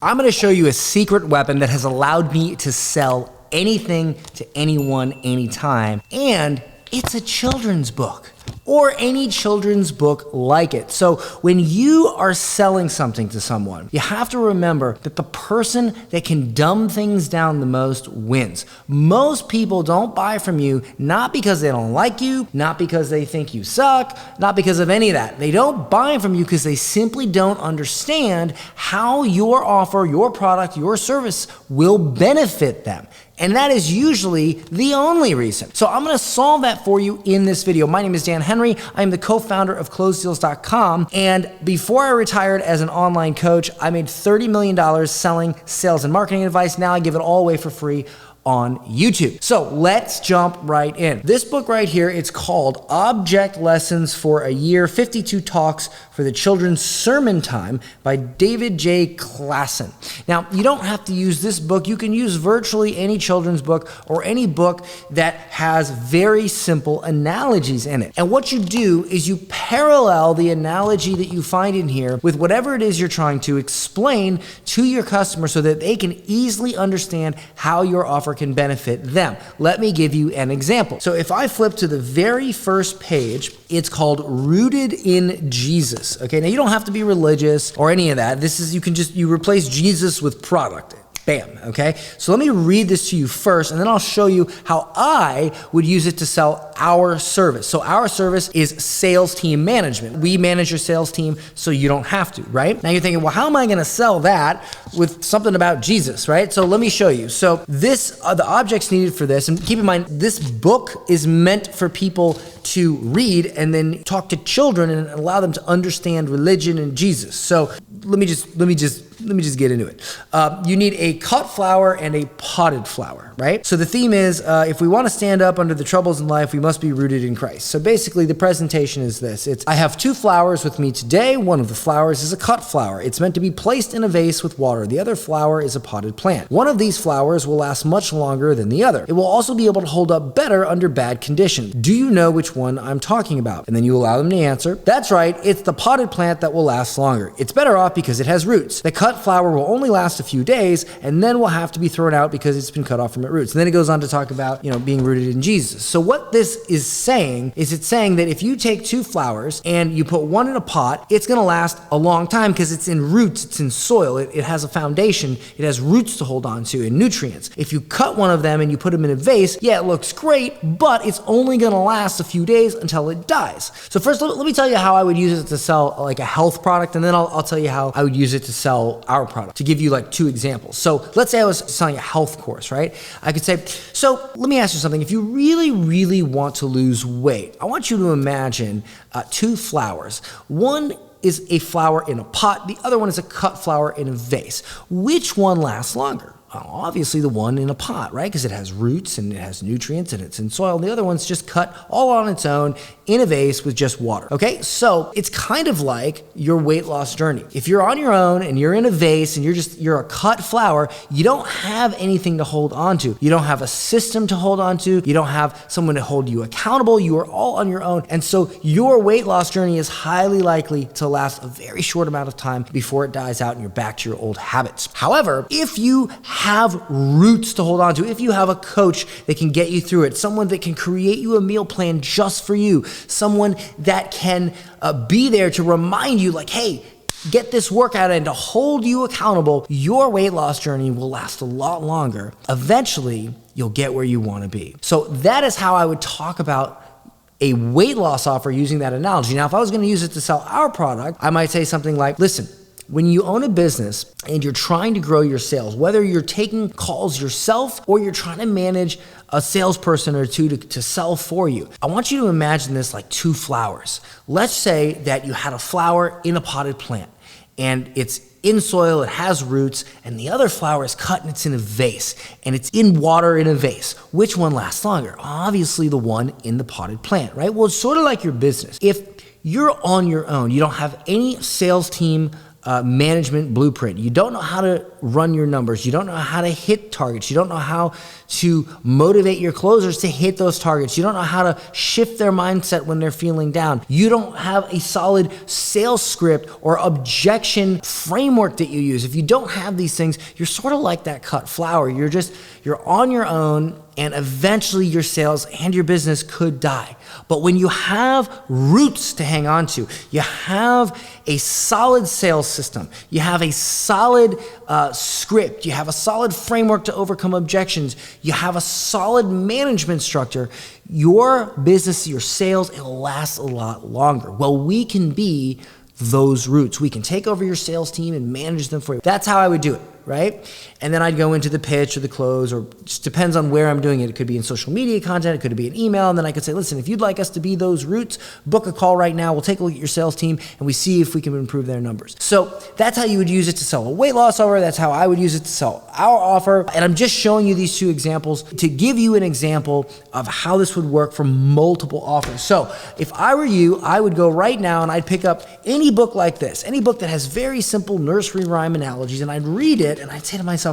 I'm gonna show you a secret weapon that has allowed me to sell anything to anyone, anytime, and it's a children's book or any children's book like it. So when you are selling something to someone, you have to remember that the person that can dumb things down the most wins. Most people don't buy from you not because they don't like you, not because they think you suck, not because of any of that. They don't buy from you because they simply don't understand how your offer, your product, your service will benefit them. And that is usually the only reason. So I'm gonna solve that for you in this video. My name is Dan Henry. I am the co-founder of ClosedDeals.com. And before I retired as an online coach, I made $30 million selling sales and marketing advice. Now I give it all away for free on YouTube. So let's jump right in. This book right here, it's called Object Lessons for a Year, 52 Talks for the Children's Sermon Time by David J. Klassen. Now, you don't have to use this book. You can use virtually any children's book or any book that has very simple analogies in it. And what you do is you parallel the analogy that you find in here with whatever it is you're trying to explain to your customer so that they can easily understand how your offer can benefit them. Let me give you an example. So if I flip to the very first page, it's called Rooted in Jesus. Okay, now you don't have to be religious or any of that. This is, you replace Jesus with product. Bam, okay? So let me read this to you first, and then I'll show you how I would use it to sell our service. So our service is sales team management. We manage your sales team so you don't have to, right? Now you're thinking, well, how am I gonna sell that with something about Jesus, right? So let me show you. So this are the objects needed for this, and keep in mind, this book is meant for people to read and then talk to children and allow them to understand religion and Jesus. So let me just get into it. You need a cut flower and a potted flower, right? So the theme is, if we want to stand up under the troubles in life, we must be rooted in Christ. So basically the presentation is this. I have two flowers with me today. One of the flowers is a cut flower. It's meant to be placed in a vase with water. The other flower is a potted plant. One of these flowers will last much longer than the other. It will also be able to hold up better under bad conditions. Do you know which one I'm talking about? And then you allow them to answer. That's right, it's the potted plant that will last longer. It's better off because it has roots. The cut flower will only last a few days and then will have to be thrown out because it's been cut off from its roots. And then it goes on to talk about, being rooted in Jesus. So what this is saying is it's saying that if you take two flowers and you put one in a pot, it's gonna last a long time because it's in roots, it's in soil, it has a foundation, it has roots to hold on to and nutrients. If you cut one of them and you put them in a vase, yeah, it looks great, but it's only gonna last a few days until it dies. So first, let me tell you how I would use it to sell like a health product, and then I'll tell you how I would use it to sell our product, to give you like two examples. So let's say I was selling a health course, right? I could say, so let me ask you something. If you really, really want to lose weight, I want you to imagine two flowers. One is a flower in a pot. The other one is a cut flower in a vase. Which one lasts longer? Well, obviously the one in a pot, right? Because it has roots and it has nutrients and it's in soil. The other one's just cut all on its own in a vase with just water, okay? So it's kind of like your weight loss journey. If you're on your own and you're in a vase and you're a cut flower, you don't have anything to hold on to. You don't have a system to hold on to. You don't have someone to hold you accountable. You are all on your own. And so your weight loss journey is highly likely to last a very short amount of time before it dies out and you're back to your old habits. However, if you have roots to hold on to, if you have a coach that can get you through it, someone that can create you a meal plan just for you, someone that can be there to remind you like, hey, get this workout in, to hold you accountable, your weight loss journey will last a lot longer. Eventually, you'll get where you want to be. So that is how I would talk about a weight loss offer using that analogy. Now, if I was going to use it to sell our product, I might say something like, listen, when you own a business and you're trying to grow your sales, whether you're taking calls yourself or you're trying to manage a salesperson or two to sell for you, I want you to imagine this like two flowers. Let's say that you had a flower in a potted plant and it's in soil, it has roots, and the other flower is cut and it's in a vase, and it's in water in a vase. Which one lasts longer? Obviously the one in the potted plant, right? Well, it's sort of like your business. If you're on your own, you don't have any sales team management blueprint. You don't know how to run your numbers. You don't know how to hit targets. You don't know how to motivate your closers to hit those targets. You don't know how to shift their mindset when they're feeling down. You don't have a solid sales script or objection framework that you use. If you don't have these things, you're sort of like that cut flower. You're on your own, and eventually your sales and your business could die. But when you have roots to hang on to, you have a solid sales system, you have a solid script, you have a solid framework to overcome objections, you have a solid management structure, your business, your sales, it'll last a lot longer. Well, we can be those roots. We can take over your sales team and manage them for you. That's how I would do it, right? And then I'd go into the pitch or the close, or just depends on where I'm doing it. It could be in social media content, it could be an email, and then I could say, listen, if you'd like us to be those roots, book a call right now. We'll take a look at your sales team and we see if we can improve their numbers. So that's how you would use it to sell a weight loss offer. That's how I would use it to sell our offer. And I'm just showing you these two examples to give you an example of how this would work for multiple offers. So if I were you, I would go right now and I'd pick up any book like this, any book that has very simple nursery rhyme analogies, and I'd read it and I'd say to myself,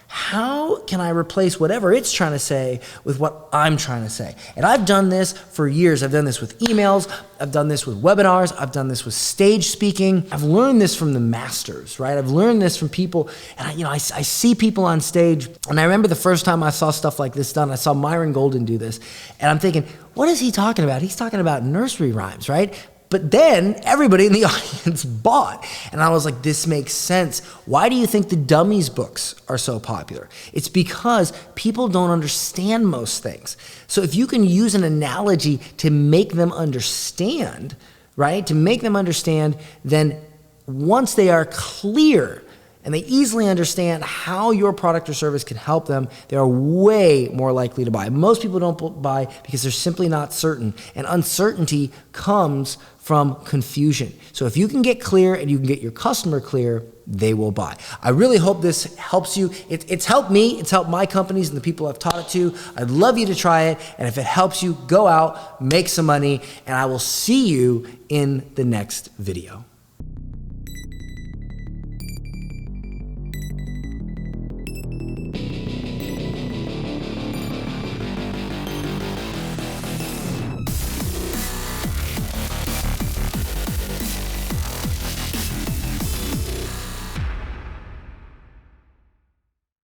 how can I replace whatever it's trying to say with what I'm trying to say? And I've done this for years. I've done this with emails. I've done this with webinars. I've done this with stage speaking. I've learned this from the masters, right? I've learned this from people, and I see people on stage, and I remember the first time I saw stuff like this done, I saw Myron Golden do this, and I'm thinking, what is he talking about? He's talking about nursery rhymes, right? But then everybody in the audience bought. And I was like, this makes sense. Why do you think the Dummies books are so popular? It's because people don't understand most things. So if you can use an analogy to make them understand, right? To make them understand, then once they are clear and they easily understand how your product or service can help them, they are way more likely to buy. Most people don't buy because they're simply not certain. And uncertainty comes from confusion. So if you can get clear and you can get your customer clear, they will buy. I really hope this helps you. It's helped me. It's helped my companies and the people I've taught it to. I'd love you to try it. And if it helps you, go out, make some money, and I will see you in the next video.